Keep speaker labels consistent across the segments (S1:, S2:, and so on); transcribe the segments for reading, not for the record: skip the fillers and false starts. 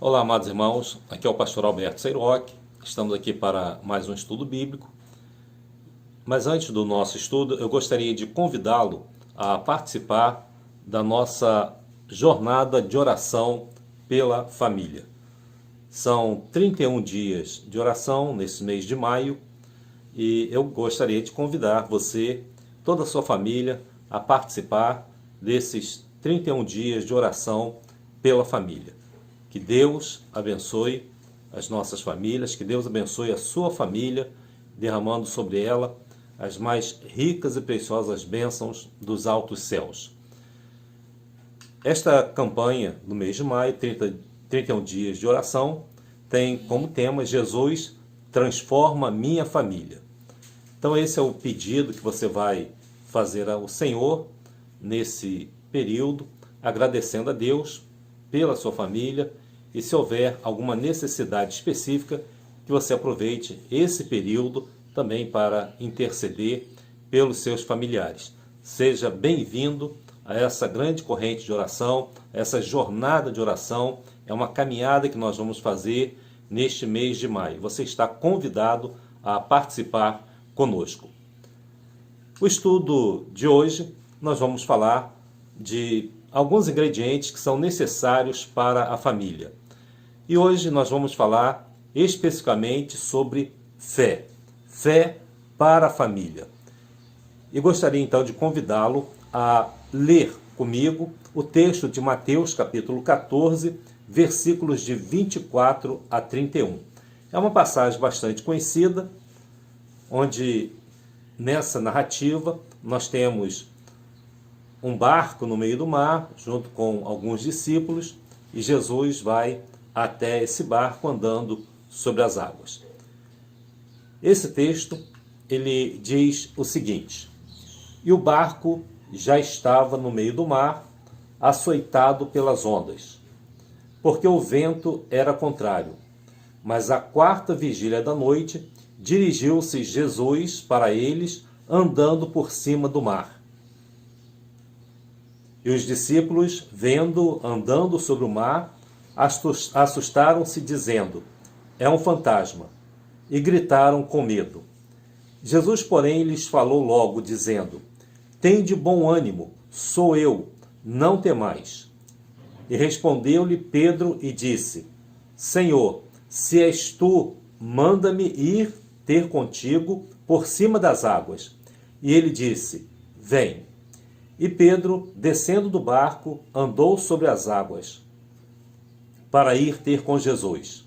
S1: Olá, amados irmãos, aqui é o pastor Alberto Seiroc, estamos aqui para mais um estudo bíblico. Mas antes do nosso estudo, eu gostaria de convidá-lo a participar da nossa jornada de oração pela família. São 31 dias de oração nesse mês de maio e eu gostaria de convidar você, toda a sua família, a participar desses 31 dias de oração pela família. Que Deus abençoe as nossas famílias, que Deus abençoe a sua família, derramando sobre ela as mais ricas e preciosas bênçãos dos altos céus. Esta campanha do mês de maio, 31 dias de oração, tem como tema Jesus transforma minha família. Então esse é o pedido que você vai fazer ao Senhor nesse período, agradecendo a Deus pela sua família. E se houver alguma necessidade específica, que você aproveite esse período também para interceder pelos seus familiares. Seja bem-vindo a essa grande corrente de oração, a essa jornada de oração. É uma caminhada que nós vamos fazer neste mês de maio. Você está convidado a participar conosco. O estudo de hoje, nós vamos falar de alguns ingredientes que são necessários para a família. E hoje nós vamos falar especificamente sobre fé. Fé para a família. E gostaria então de convidá-lo a ler comigo o texto de Mateus capítulo 14, versículos de 24 a 31. É uma passagem bastante conhecida, onde nessa narrativa nós temos um barco no meio do mar, junto com alguns discípulos, e Jesus vai até esse barco andando sobre as águas. Esse texto, ele diz o seguinte: e o barco já estava no meio do mar, açoitado pelas ondas, porque o vento era contrário. Mas à quarta vigília da noite, dirigiu-se Jesus para eles, andando por cima do mar. E os discípulos, vendo andando sobre o mar, assustaram-se, dizendo: é um fantasma, e gritaram com medo. Jesus, porém, lhes falou logo, dizendo: tende bom ânimo, sou eu, não temais. E respondeu-lhe Pedro e disse: Senhor, se és tu, manda-me ir ter contigo por cima das águas. E ele disse: vem. E Pedro, descendo do barco, andou sobre as águas para ir ter com Jesus.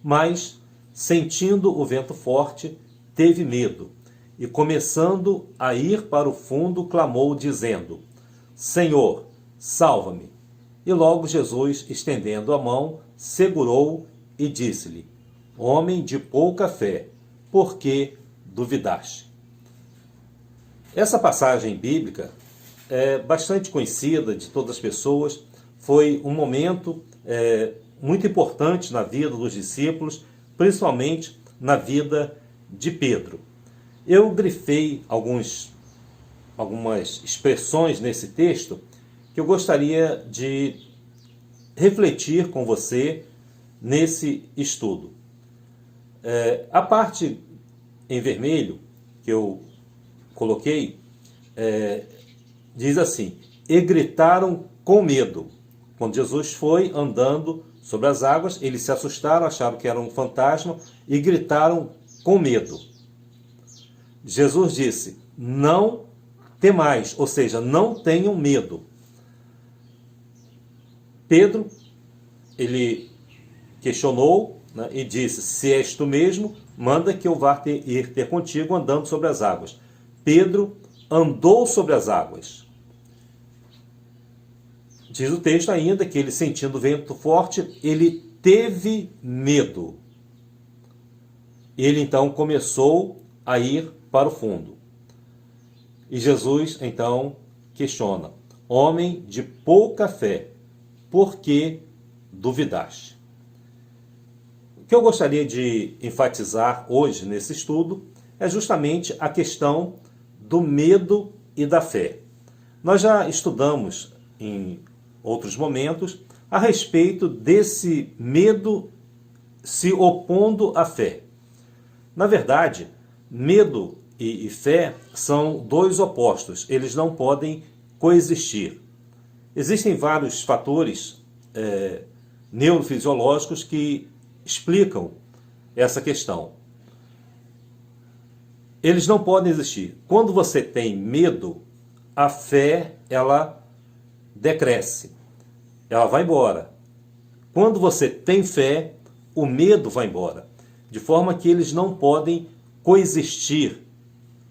S1: Mas, sentindo o vento forte, teve medo, e começando a ir para o fundo, clamou, dizendo: Senhor, salva-me. E logo Jesus, estendendo a mão, segurou-o e disse-lhe: homem de pouca fé, por que duvidaste? Essa passagem bíblica é bastante conhecida de todas as pessoas. Foi um momento muito importante na vida dos discípulos, principalmente na vida de Pedro. Eu grifei algumas expressões nesse texto que eu gostaria de refletir com você nesse estudo. A parte em vermelho que eu coloquei diz assim: e gritaram com medo. Quando Jesus foi andando sobre as águas, eles se assustaram, acharam que era um fantasma e gritaram com medo. Jesus disse: não temais, ou seja, não tenham medo. Pedro, ele questionou, né, e disse: se és tu mesmo, manda que eu vá ir ter contigo andando sobre as águas. Pedro andou sobre as águas. Diz o texto ainda que ele, sentindo o vento forte, ele teve medo. Ele então começou a ir para o fundo. E Jesus então questiona: homem de pouca fé, por que duvidaste? O que eu gostaria de enfatizar hoje nesse estudo é justamente a questão do medo e da fé. Nós já estudamos em outros momentos a respeito desse medo se opondo à fé. Na verdade, medo e fé são dois opostos, eles não podem coexistir. Existem vários fatores neurofisiológicos que explicam essa questão. Eles não podem existir. Quando você tem medo, a fé, ela decresce, ela vai embora. Quando você tem fé, o medo vai embora. De forma que eles não podem coexistir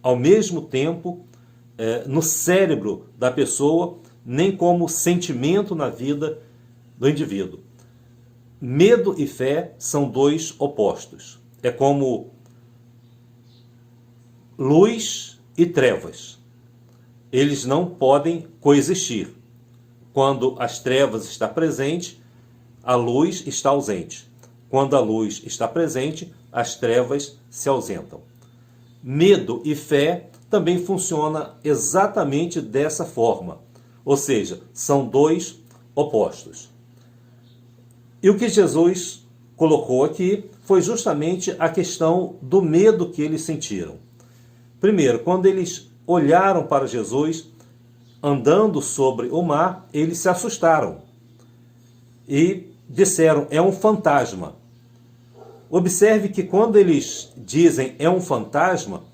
S1: ao mesmo tempo no cérebro da pessoa, nem como sentimento na vida do indivíduo. Medo e fé são dois opostos. É como luz e trevas. Eles não podem coexistir. Quando as trevas estão presentes, a luz está ausente. Quando a luz está presente, as trevas se ausentam. Medo e fé também funciona exatamente dessa forma. Ou seja, são dois opostos. E o que Jesus colocou aqui foi justamente a questão do medo que eles sentiram. Primeiro, quando eles olharam para Jesus andando sobre o mar, eles se assustaram e disseram, é um fantasma. Observe que quando eles dizem é um fantasma,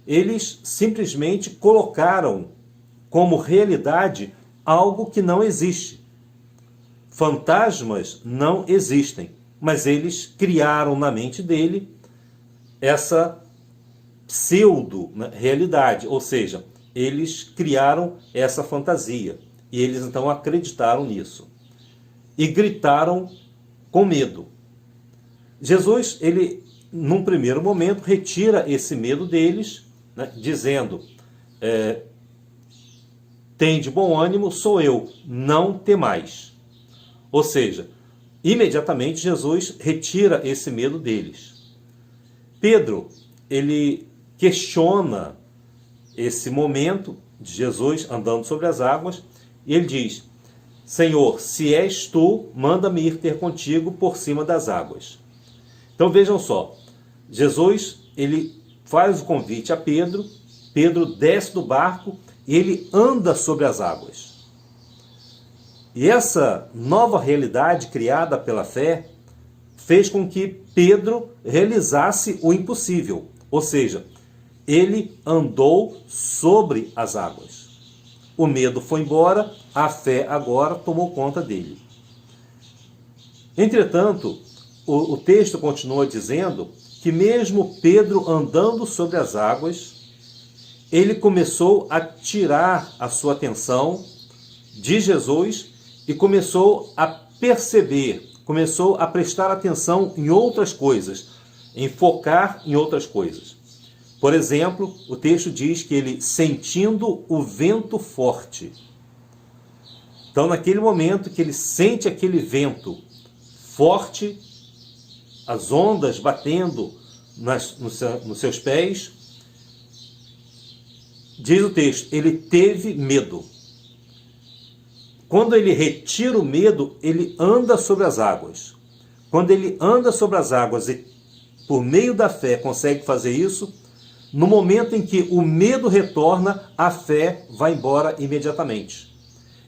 S1: eles simplesmente colocaram como realidade algo que não existe. Fantasmas não existem, mas eles criaram na mente dele essa pseudo-realidade, ou seja, eles criaram essa fantasia e eles então acreditaram nisso e gritaram com medo. Jesus, ele, num primeiro momento, retira esse medo deles, dizendo, tem de bom ânimo, sou eu, não temais. Ou seja, imediatamente Jesus retira esse medo deles. Pedro, ele questiona esse momento de Jesus andando sobre as águas e ele diz, Senhor, se és tu, manda-me ir ter contigo por cima das águas. Então vejam só, Jesus, ele faz o convite a Pedro, Pedro desce do barco e ele anda sobre as águas. E essa nova realidade criada pela fé fez com que Pedro realizasse o impossível, ou seja, ele andou sobre as águas. O medo foi embora, a fé agora tomou conta dele. Entretanto, o texto continua dizendo que mesmo Pedro andando sobre as águas, ele começou a tirar a sua atenção de Jesus e começou a perceber, começou a prestar atenção em outras coisas, em focar em outras coisas. Por exemplo, o texto diz que ele sentindo o vento forte. Então, naquele momento que ele sente aquele vento forte, as ondas batendo nos seus pés, diz o texto, ele teve medo. Quando ele retira o medo, ele anda sobre as águas. Quando ele anda sobre as águas e por meio da fé consegue fazer isso, no momento em que o medo retorna, a fé vai embora imediatamente.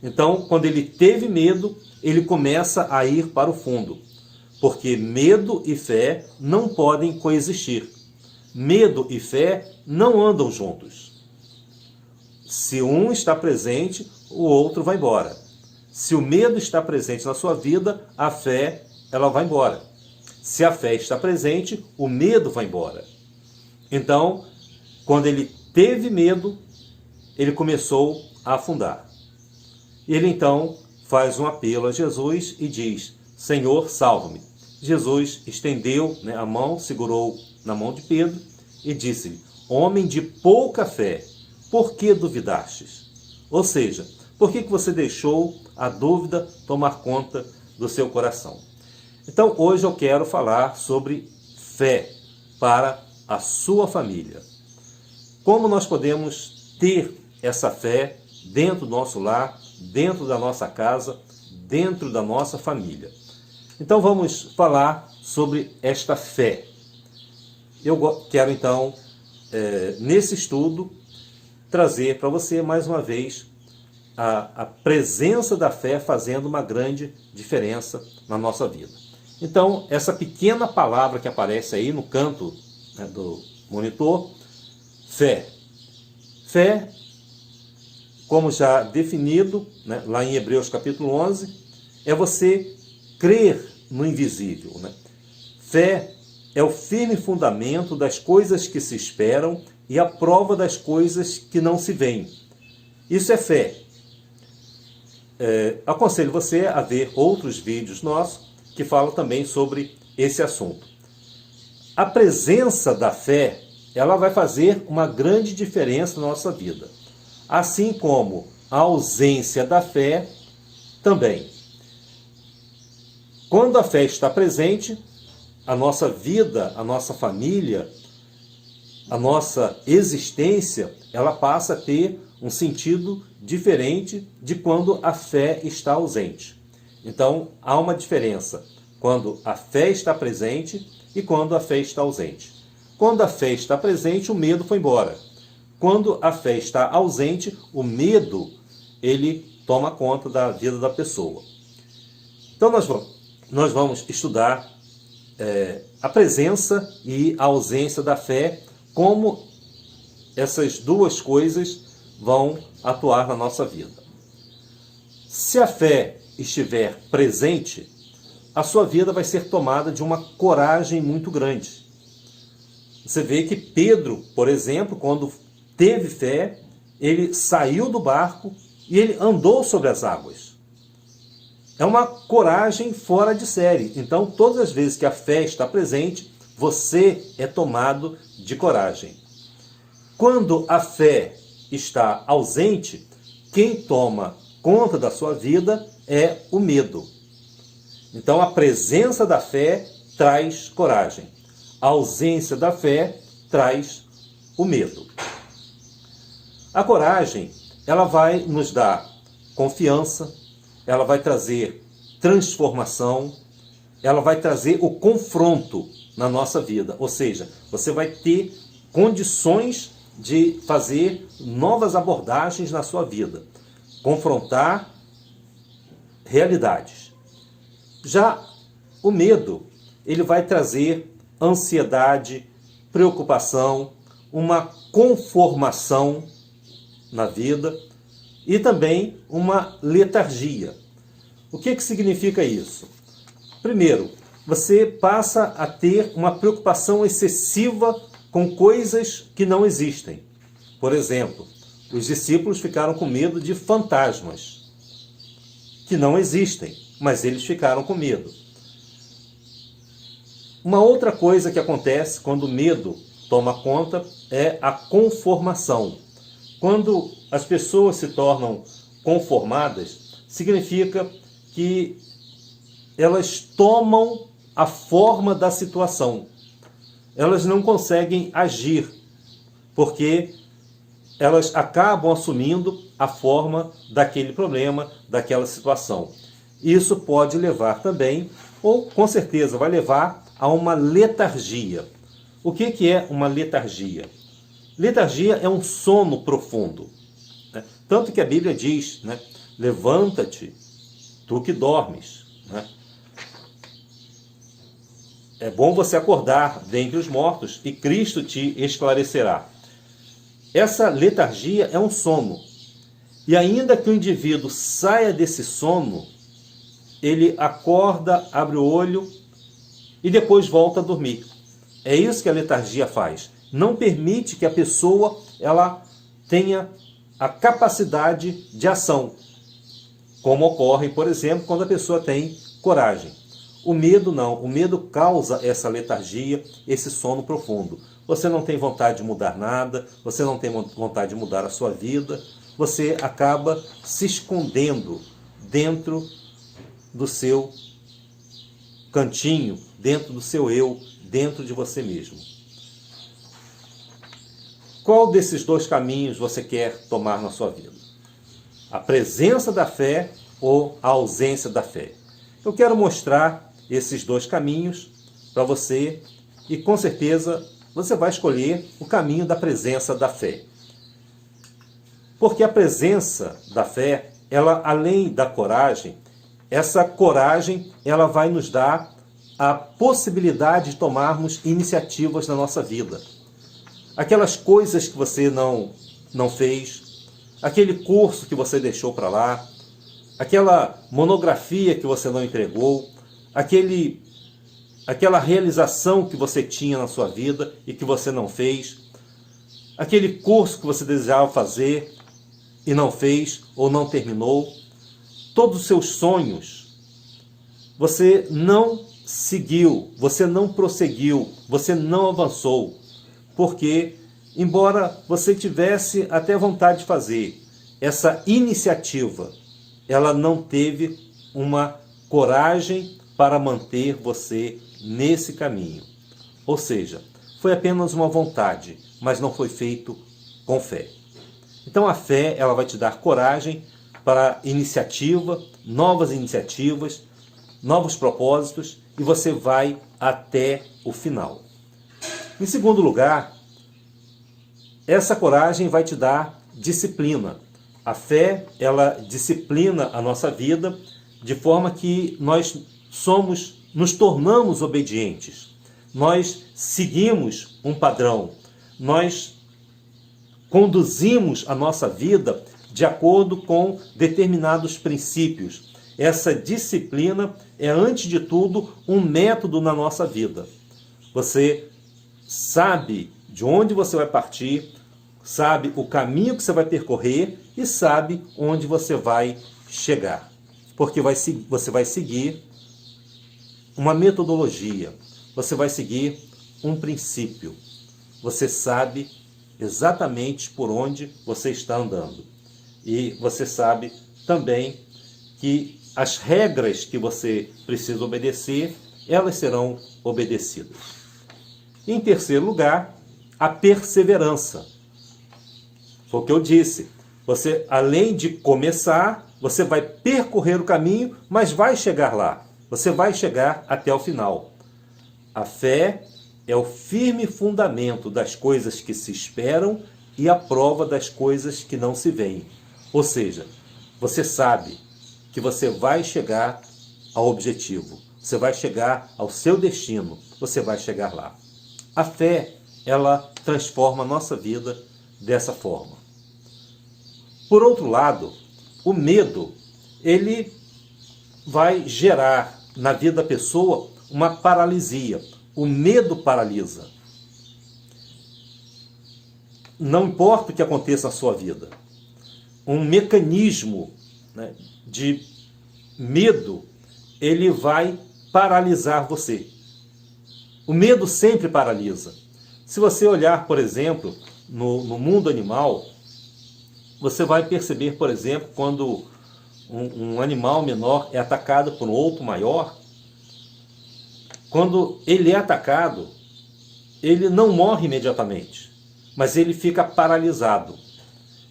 S1: Então, quando ele teve medo, ele começa a ir para o fundo. Porque medo e fé não podem coexistir. Medo e fé não andam juntos. Se um está presente, o outro vai embora. Se o medo está presente na sua vida, a fé, ela vai embora. Se a fé está presente, o medo vai embora. Então, quando ele teve medo, ele começou a afundar. E ele então faz um apelo a Jesus e diz, Senhor, salva-me. Jesus estendeu a mão, segurou na mão de Pedro e disse-lhe, homem de pouca fé, por que duvidastes? Ou seja, por que você deixou a dúvida tomar conta do seu coração? Então, hoje eu quero falar sobre fé para a sua família. Como nós podemos ter essa fé dentro do nosso lar, dentro da nossa casa, dentro da nossa família. Então vamos falar sobre esta fé. Eu quero então, nesse estudo, trazer para você mais uma vez a presença da fé fazendo uma grande diferença na nossa vida. Então, essa pequena palavra que aparece aí no canto, né, do monitor, fé. Fé, como já definido, né, lá em Hebreus capítulo 11, é você crer no invisível. Né? Fé é o firme fundamento das coisas que se esperam e a prova das coisas que não se veem. Isso é fé. Aconselho você a ver outros vídeos nossos que falam também sobre esse assunto. A presença da fé, ela vai fazer uma grande diferença na nossa vida. Assim como a ausência da fé também. Quando a fé está presente, a nossa vida, a nossa família, a nossa existência, ela passa a ter um sentido diferente de quando a fé está ausente. Então, há uma diferença quando a fé está presente e quando a fé está ausente. Quando a fé está presente, o medo foi embora. Quando a fé está ausente, o medo, ele toma conta da vida da pessoa. Então, nós vamos estudar a presença e a ausência da fé, como essas duas coisas vão atuar na nossa vida. Se a fé estiver presente, a sua vida vai ser tomada de uma coragem muito grande. Você vê que Pedro, por exemplo, quando teve fé, ele saiu do barco e ele andou sobre as águas. É uma coragem fora de série. Então, todas as vezes que a fé está presente, você é tomado de coragem. Quando a fé está ausente, quem toma conta da sua vida é o medo. Então, a presença da fé traz coragem. A ausência da fé traz o medo. A coragem, ela vai nos dar confiança, ela vai trazer transformação, ela vai trazer o confronto na nossa vida. Ou seja, você vai ter condições de fazer novas abordagens na sua vida. Confrontar realidades. Já o medo, ele vai trazer ansiedade, preocupação, uma conformação na vida e também uma letargia. O que significa isso? Primeiro, você passa a ter uma preocupação excessiva com coisas que não existem. Por exemplo, os discípulos ficaram com medo de fantasmas, que não existem, mas eles ficaram com medo. Uma outra coisa que acontece quando o medo toma conta é a conformação. Quando as pessoas se tornam conformadas, significa que elas tomam a forma da situação. Elas não conseguem agir, porque elas acabam assumindo a forma daquele problema, daquela situação. Isso pode levar também, ou com certeza vai levar, a uma letargia. O que é uma letargia? Letargia é um sono profundo. Né? Tanto que a Bíblia diz, né? Levanta-te, tu que dormes. Né? É bom você acordar dentre os mortos e Cristo te esclarecerá. Essa letargia é um sono. E ainda que o indivíduo saia desse sono, ele acorda, abre o olho e depois volta a dormir. É isso que a letargia faz. Não permite que a pessoa ela tenha a capacidade de ação, como ocorre, por exemplo, quando a pessoa tem coragem. O medo não. O medo causa essa letargia, esse sono profundo. Você não tem vontade de mudar nada, você não tem vontade de mudar a sua vida, você acaba se escondendo dentro do seu cantinho, dentro do seu eu, dentro de você mesmo. Qual desses dois caminhos você quer tomar na sua vida? A presença da fé ou a ausência da fé. Eu quero mostrar esses dois caminhos para você e com certeza você vai escolher o caminho da presença da fé. Porque a presença da fé, ela além da coragem, essa coragem ela vai nos dar a possibilidade de tomarmos iniciativas na nossa vida. Aquelas coisas que você não fez, aquele curso que você deixou para lá, aquela monografia que você não entregou, aquela realização que você tinha na sua vida e que você não fez, aquele curso que você desejava fazer e não fez ou não terminou, todos os seus sonhos, você não seguiu, você não prosseguiu, você não avançou, porque, embora você tivesse até vontade de fazer, essa iniciativa, ela não teve uma coragem para manter você nesse caminho. Ou seja, foi apenas uma vontade, mas não foi feito com fé. Então a fé, ela vai te dar coragem para iniciativa, novas iniciativas, novos propósitos, e você vai até o final. Em segundo lugar, essa coragem vai te dar disciplina. A fé, ela disciplina a nossa vida de forma que nós nos tornamos obedientes. Nós seguimos um padrão. Nós conduzimos a nossa vida de acordo com determinados princípios. Essa disciplina é, antes de tudo, um método na nossa vida. Você sabe de onde você vai partir, sabe o caminho que você vai percorrer e sabe onde você vai chegar. Porque você vai seguir uma metodologia, você vai seguir um princípio. Você sabe exatamente por onde você está andando. E você sabe também que as regras que você precisa obedecer, elas serão obedecidas. Em terceiro lugar, a perseverança. Foi o que eu disse. Você, além de começar, você vai percorrer o caminho, mas vai chegar lá. Você vai chegar até o final. A fé é o firme fundamento das coisas que se esperam e a prova das coisas que não se veem. Ou seja, você sabe que você vai chegar ao objetivo. Você vai chegar ao seu destino. Você vai chegar lá. A fé, ela transforma a nossa vida dessa forma. Por outro lado, o medo, ele vai gerar na vida da pessoa uma paralisia. O medo paralisa. Não importa o que aconteça na sua vida. Um mecanismo, né, de medo, ele vai paralisar você. O medo sempre paralisa. Se você olhar, por exemplo, no mundo animal, você vai perceber, por exemplo, quando um animal menor é atacado por um outro maior, quando ele é atacado, ele não morre imediatamente, mas ele fica paralisado.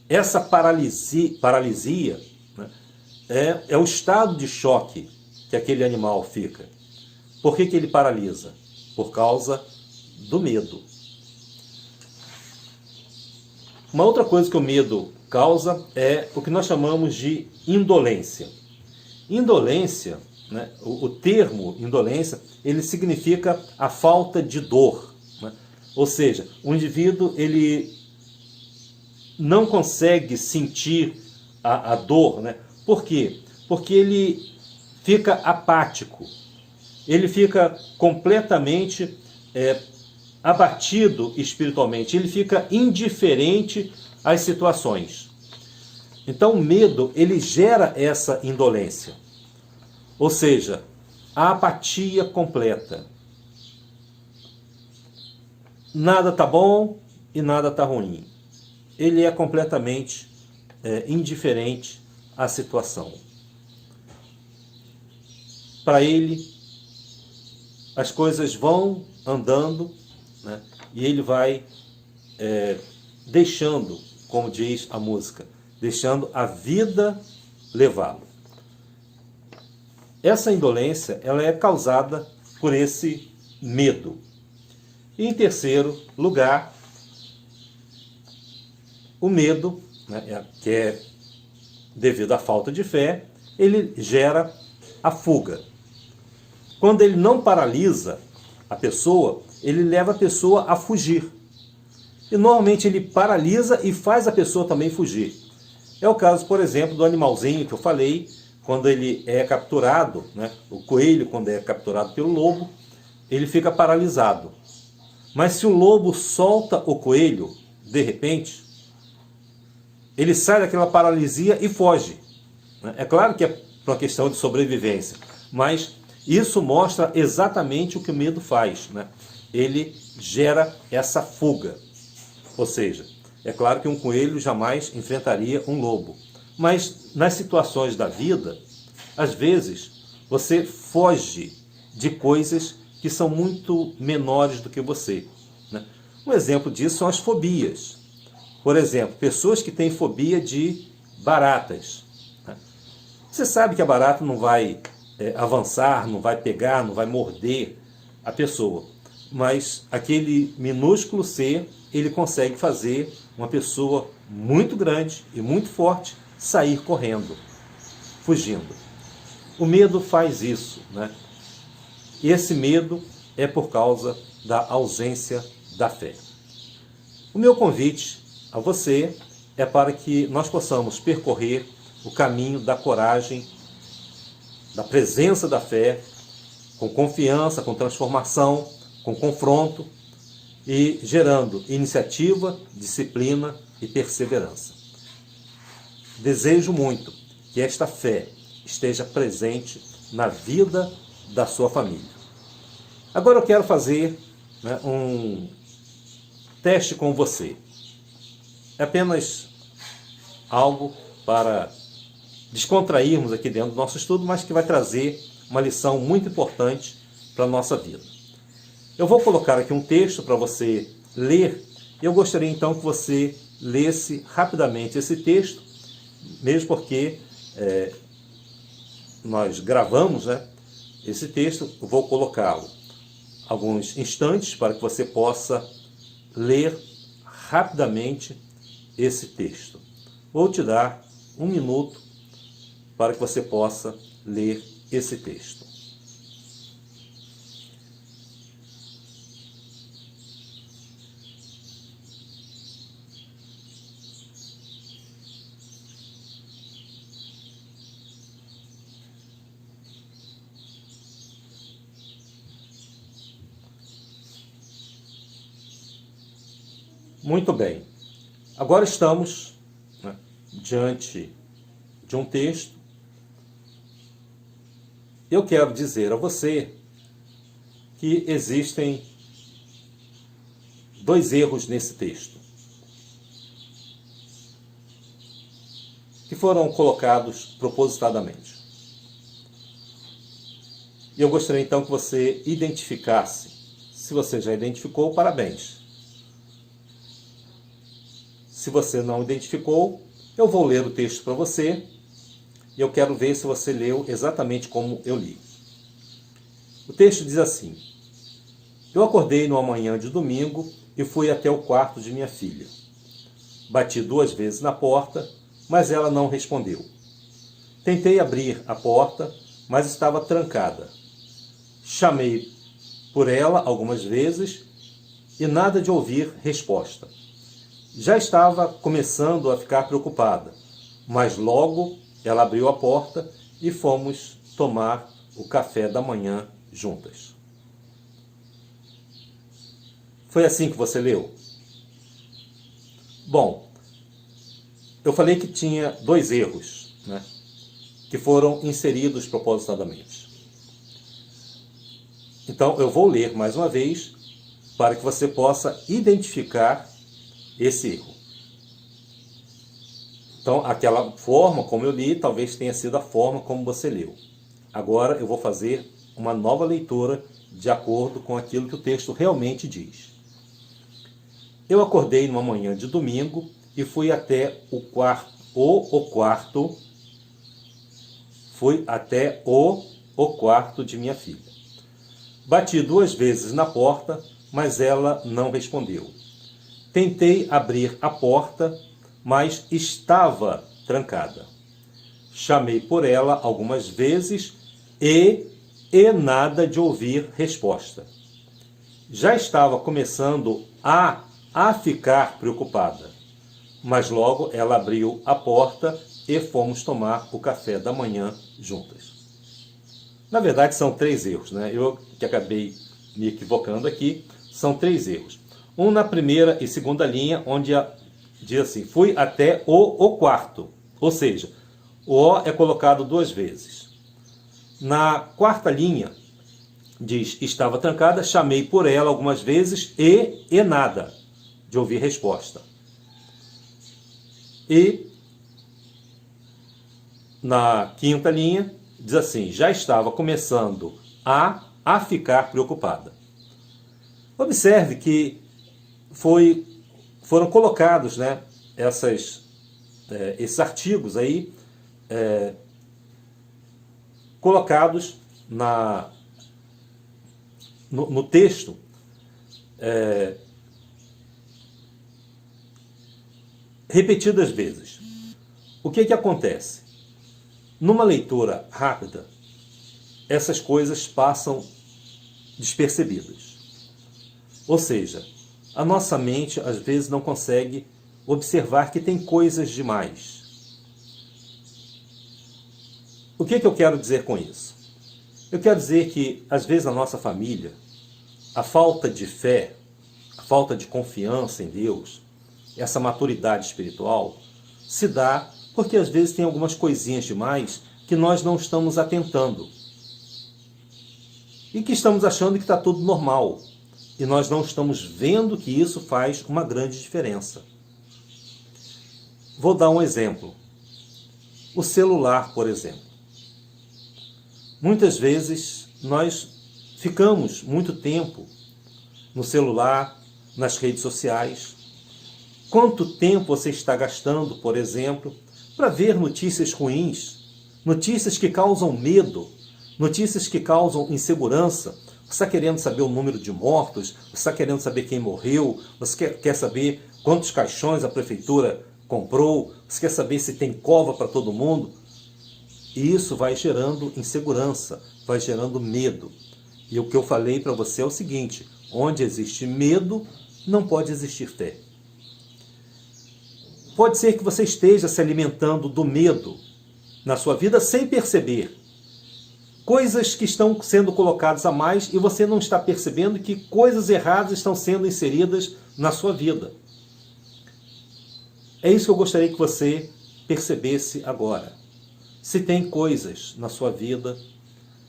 S1: Essa paralisia, né, é o estado de choque que aquele animal fica. Por que ele paralisa? Por causa do medo. Uma outra coisa que o medo causa é o que nós chamamos de indolência. Indolência, né, o termo indolência, ele significa a falta de dor, né? Ou seja, o indivíduo ele não consegue sentir a dor, né? Por quê? Porque ele fica apático, ele fica completamente abatido espiritualmente, ele fica indiferente às situações. Então o medo, ele gera essa indolência, ou seja, a apatia completa. Nada está bom e nada está ruim. Ele é completamente indiferente à situação. Para ele, as coisas vão andando, né, e ele vai deixando, como diz a música, deixando a vida levá-lo. essa indolência ela é causada por esse medo. E em terceiro lugar, o medo, né, que é devido à falta de fé, ele gera a fuga. Quando ele não paralisa a pessoa, ele leva a pessoa a fugir. E normalmente ele paralisa e faz a pessoa também fugir. É o caso, por exemplo, do animalzinho que eu falei, quando ele é capturado, né? O coelho, quando é capturado pelo lobo, ele fica paralisado. Mas se o lobo solta o coelho, de repente, ele sai daquela paralisia e foge. É claro que é por uma questão de sobrevivência, mas isso mostra exatamente o que o medo faz, né? Ele gera essa fuga. Ou seja, é claro que um coelho jamais enfrentaria um lobo. Mas nas situações da vida, às vezes, você foge de coisas que são muito menores do que você, né? Um exemplo disso são as fobias. Por exemplo, pessoas que têm fobia de baratas, né? Você sabe que a barata não vai avançar, não vai pegar, não vai morder a pessoa. Mas aquele minúsculo ser, ele consegue fazer uma pessoa muito grande e muito forte sair correndo, fugindo. O medo faz isso, né? E esse medo é por causa da ausência da fé. O meu convite a você é para que nós possamos percorrer o caminho da coragem, da presença da fé, com confiança, com transformação, com confronto e gerando iniciativa, disciplina e perseverança. Desejo muito que esta fé esteja presente na vida da sua família. Agora eu quero fazer, né, um teste com você. É apenas algo para descontrairmos aqui dentro do nosso estudo, mas que vai trazer uma lição muito importante para a nossa vida. Eu vou colocar aqui um texto para você ler, e eu gostaria então que você lesse rapidamente esse texto, mesmo porque nós gravamos, né, esse texto. Eu vou colocá-lo alguns instantes para que você possa ler rapidamente esse texto. Vou te dar 1 minuto para que você possa ler esse texto. Muito bem. Agora estamos, né, diante de um texto. Eu quero dizer a você que existem 2 erros nesse texto, que foram colocados propositadamente. E eu gostaria então que você identificasse. Se você já identificou, parabéns. Se você não identificou, eu vou ler o texto para você e eu quero ver se você leu exatamente como eu li. O texto diz assim: Eu acordei numa manhã de domingo e fui até o quarto de minha filha. Bati 2 vezes na porta, mas ela não respondeu. Tentei abrir a porta, mas estava trancada. Chamei por ela algumas vezes e nada de ouvir resposta. Já estava começando a ficar preocupada, mas logo ela abriu a porta e fomos tomar o café da manhã juntas. Foi assim que você leu? Bom, eu falei que tinha 2 erros, né, que foram inseridos propositadamente. Então eu vou ler mais uma vez para que você possa identificar esse erro. Então, aquela forma como eu li, talvez tenha sido a forma como você leu. Agora eu vou fazer uma nova leitura de acordo com aquilo que o texto realmente diz. Eu acordei numa manhã de domingo e fui até o quarto. Fui até o o quarto de minha filha. Bati 2 vezes na porta, mas ela não respondeu. Tentei abrir a porta, mas estava trancada. Chamei por ela algumas vezes e nada de ouvir resposta. Já estava começando a ficar preocupada, mas logo ela abriu a porta e fomos tomar o café da manhã juntas. Na verdade, são 3 erros, né? Eu que acabei me equivocando aqui, são 3 erros. Um na primeira e segunda linha, onde diz assim, fui até o quarto. Ou seja, o O é colocado 2 vezes. Na quarta linha, diz, estava trancada, chamei por ela algumas vezes e nada de ouvir resposta. E na quinta linha, diz assim, já estava começando a ficar preocupada. Observe que foram colocados, né, esses artigos aí, colocados no texto, repetidas vezes. O que acontece? Numa leitura rápida, essas coisas passam despercebidas. Ou seja, a nossa mente às vezes não consegue observar que tem coisas demais. O que eu quero dizer com isso? Eu quero dizer que, às vezes, na nossa família, a falta de fé, a falta de confiança em Deus, essa maturidade espiritual, se dá porque, às vezes, tem algumas coisinhas demais que nós não estamos atentando. E que estamos achando que está tudo normal. E nós não estamos vendo que isso faz uma grande diferença. Vou dar um exemplo. O celular, por exemplo. Muitas vezes nós ficamos muito tempo no celular, nas redes sociais. Quanto tempo você está gastando, por exemplo, para ver notícias ruins, notícias que causam medo, notícias que causam insegurança? Você está querendo saber o número de mortos? Você está querendo saber quem morreu? Você quer saber quantos caixões a prefeitura comprou? Você quer saber se tem cova para todo mundo? E isso vai gerando insegurança, vai gerando medo. E o que eu falei para você é o seguinte, onde existe medo, não pode existir fé. Pode ser que você esteja se alimentando do medo na sua vida sem perceber. Coisas que estão sendo colocadas a mais e você não está percebendo que coisas erradas estão sendo inseridas na sua vida. É isso que eu gostaria que você percebesse agora. Se tem coisas na sua vida,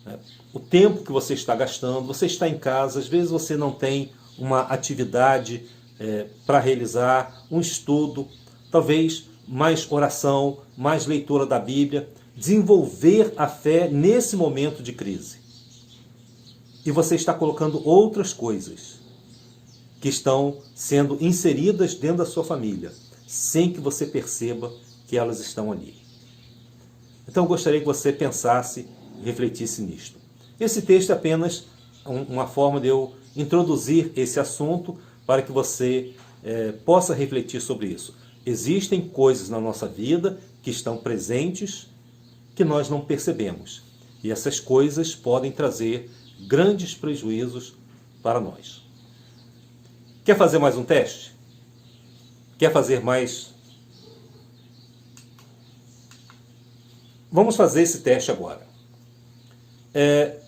S1: né, o tempo que você está gastando, você está em casa, às vezes você não tem uma atividade para realizar, um estudo, talvez mais oração, mais leitura da Bíblia, desenvolver a fé nesse momento de crise. E você está colocando outras coisas que estão sendo inseridas dentro da sua família, sem que você perceba que elas estão ali. Então eu gostaria que você pensasse e refletisse nisto. Esse texto é apenas uma forma de eu introduzir esse assunto para que você possa refletir sobre isso. Existem coisas na nossa vida que estão presentes que nós não percebemos. E essas coisas podem trazer grandes prejuízos para nós. Quer fazer mais um teste? Quer fazer mais? Vamos fazer esse teste agora. É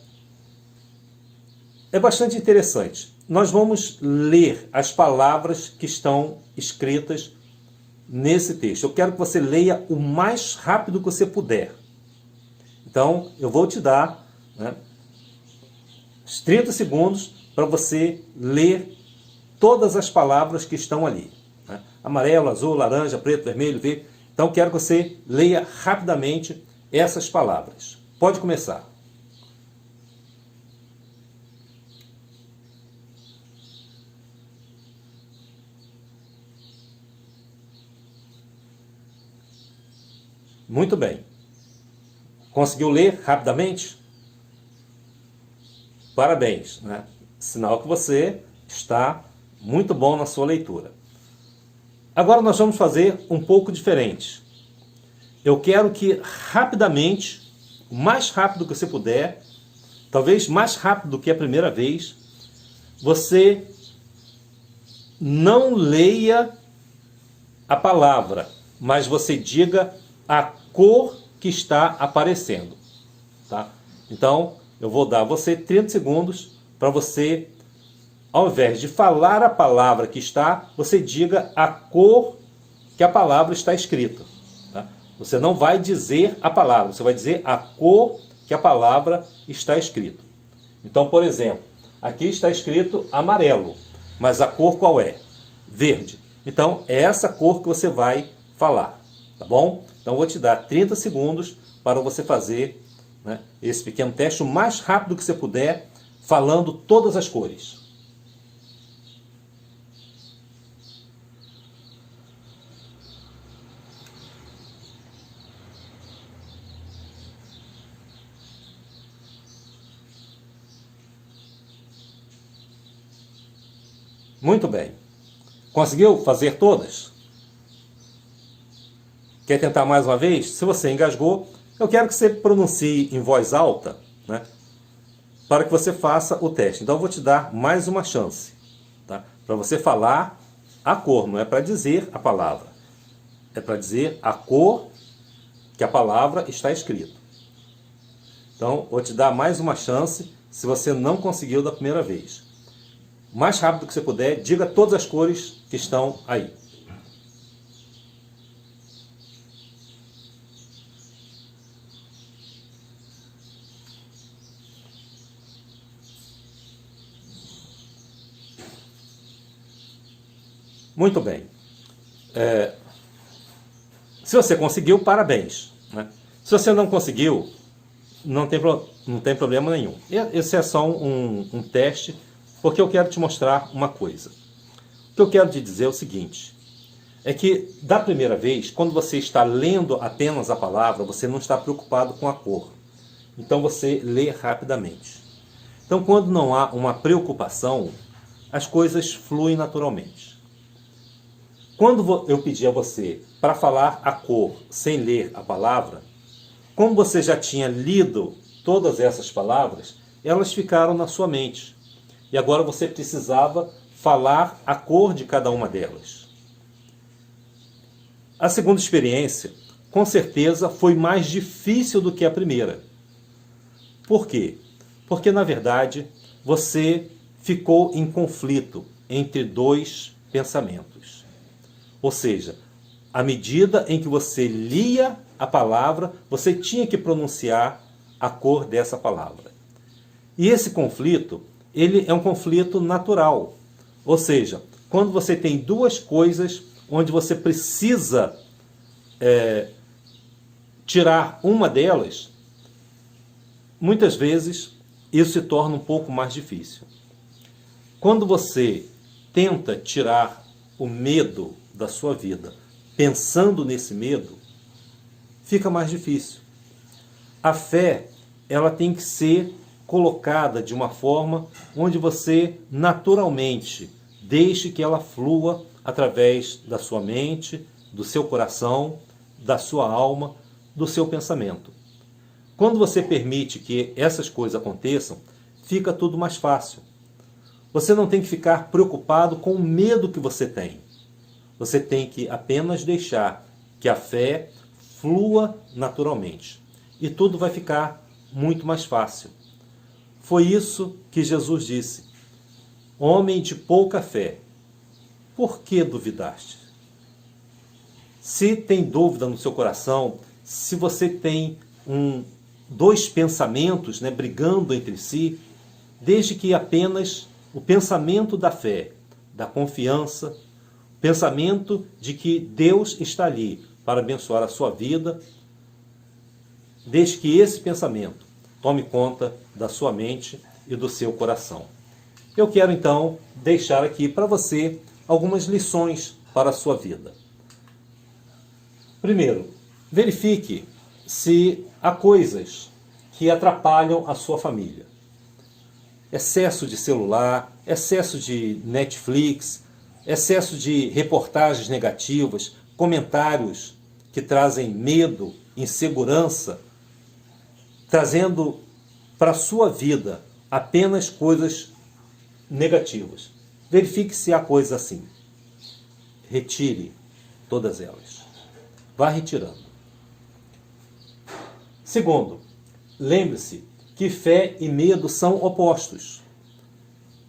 S1: bastante interessante. Nós vamos ler as palavras que estão escritas nesse texto. Eu quero que você leia o mais rápido que você puder. Então, eu vou te dar, né, uns 30 segundos para você ler todas as palavras que estão ali. Né? Amarelo, azul, laranja, preto, vermelho, verde. Então, quero que você leia rapidamente essas palavras. Pode começar. Muito bem. Conseguiu ler rapidamente? Parabéns, né? Sinal que você está muito bom na sua leitura. Agora nós vamos fazer um pouco diferente. Eu quero que rapidamente, o mais rápido que você puder, talvez mais rápido do que a primeira vez, você não leia a palavra, mas você diga a cor que está aparecendo, tá? Então, eu vou dar a você 30 segundos para você, ao invés de falar a palavra que está, você diga a cor que a palavra está escrita, tá? Você não vai dizer a palavra, você vai dizer a cor que a palavra está escrita. Então, por exemplo, aqui está escrito amarelo, mas a cor qual é? Verde. Então, é essa cor que você vai falar, tá bom? Então, eu vou te dar 30 segundos para você fazer, né, esse pequeno teste o mais rápido que você puder, falando todas as cores. Muito bem. Conseguiu fazer todas? Quer tentar mais uma vez? Se você engasgou, eu quero que você pronuncie em voz alta, né, para que você faça o teste. Então eu vou te dar mais uma chance, tá? Para você falar a cor, não é para dizer a palavra. É para dizer a cor que a palavra está escrita. Então vou te dar mais uma chance se você não conseguiu da primeira vez. O mais rápido que você puder, diga todas as cores que estão aí. Muito bem. Se você conseguiu, parabéns, né? Se você não conseguiu, não tem problema nenhum. Esse é só um teste, porque eu quero te mostrar uma coisa. O que eu quero te dizer é o seguinte, é que da primeira vez, quando você está lendo apenas a palavra, você não está preocupado com a cor. Então você lê rapidamente. Então quando não há uma preocupação, as coisas fluem naturalmente. Quando eu pedi a você para falar a cor sem ler a palavra, como você já tinha lido todas essas palavras, elas ficaram na sua mente. E agora você precisava falar a cor de cada uma delas. A segunda experiência, com certeza, foi mais difícil do que a primeira. Por quê? Porque, na verdade, você ficou em conflito entre dois pensamentos. Ou seja, à medida em que você lia a palavra, você tinha que pronunciar a cor dessa palavra. E esse conflito, ele é um conflito natural. Ou seja, quando você tem duas coisas onde você precisa tirar uma delas, muitas vezes isso se torna um pouco mais difícil. Quando você tenta tirar o medo da sua vida, pensando nesse medo, fica mais difícil. A fé, ela tem que ser colocada de uma forma onde você naturalmente deixe que ela flua através da sua mente, do seu coração, da sua alma, do seu pensamento. Quando você permite que essas coisas aconteçam, fica tudo mais fácil. Você não tem que ficar preocupado com o medo que você tem. Você tem que apenas deixar que a fé flua naturalmente. E tudo vai ficar muito mais fácil. Foi isso que Jesus disse. Homem de pouca fé, por que duvidaste? Se tem dúvida no seu coração, se você tem dois pensamentos, né, brigando entre si, desde que apenas o pensamento da fé, da confiança, pensamento de que Deus está ali para abençoar a sua vida, desde que esse pensamento tome conta da sua mente e do seu coração. Eu quero então deixar aqui para você algumas lições para a sua vida. Primeiro, verifique se há coisas que atrapalham a sua família. excesso de celular, excesso de Netflix, excesso de reportagens negativas, comentários que trazem medo, insegurança, trazendo para a sua vida apenas coisas negativas. Verifique se há coisas assim. Retire todas elas. Vá retirando. Segundo, lembre-se que fé e medo são opostos.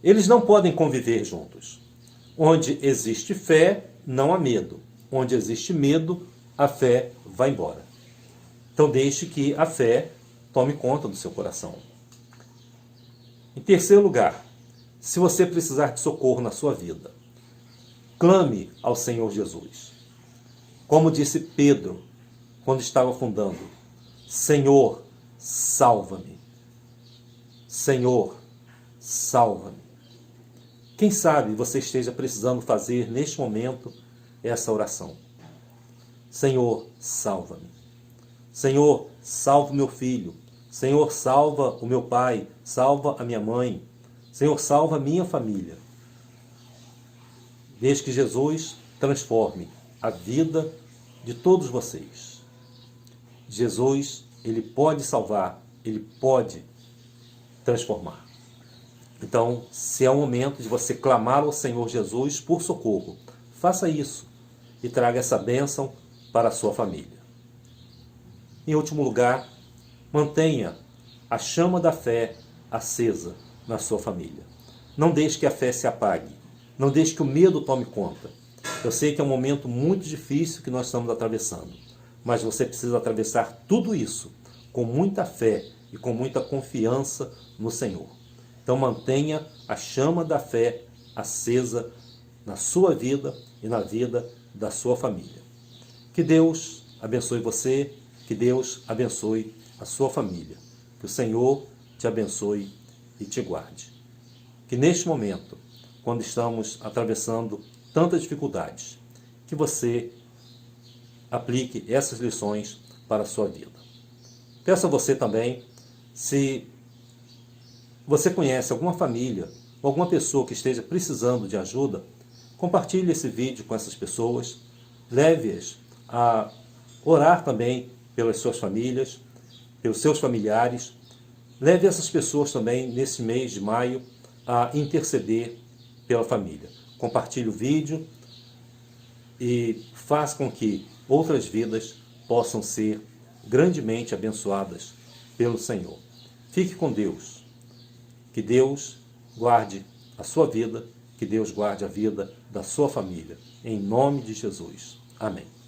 S1: Eles não podem conviver juntos. Onde existe fé, não há medo. Onde existe medo, a fé vai embora. Então deixe que a fé tome conta do seu coração. Em terceiro lugar, se você precisar de socorro na sua vida, clame ao Senhor Jesus. Como disse Pedro, quando estava afundando: Senhor, salva-me. Senhor, salva-me. Quem sabe você esteja precisando fazer neste momento essa oração. Senhor, salva-me. Senhor, salva o meu filho. Senhor, salva o meu pai. Salva a minha mãe. Senhor, salva a minha família. Desde que Jesus transforme a vida de todos vocês. Jesus, Ele pode salvar, Ele pode transformar. Então, se é o momento de você clamar ao Senhor Jesus por socorro, faça isso e traga essa bênção para a sua família. Em último lugar, mantenha a chama da fé acesa na sua família. Não deixe que a fé se apague. Não deixe que o medo tome conta. Eu sei que é um momento muito difícil que nós estamos atravessando, mas você precisa atravessar tudo isso com muita fé e com muita confiança no Senhor. Então mantenha a chama da fé acesa na sua vida e na vida da sua família. Que Deus abençoe você, que Deus abençoe a sua família. Que o Senhor te abençoe e te guarde. Que neste momento, quando estamos atravessando tantas dificuldades, que você aplique essas lições para a sua vida. Peço a você também, se você conhece alguma família ou alguma pessoa que esteja precisando de ajuda, compartilhe esse vídeo com essas pessoas, leve-as a orar também pelas suas famílias, pelos seus familiares. Leve essas pessoas também, nesse mês de maio, a interceder pela família. Compartilhe o vídeo e faça com que outras vidas possam ser grandemente abençoadas pelo Senhor. Fique com Deus. Que Deus guarde a sua vida, que Deus guarde a vida da sua família. Em nome de Jesus. Amém.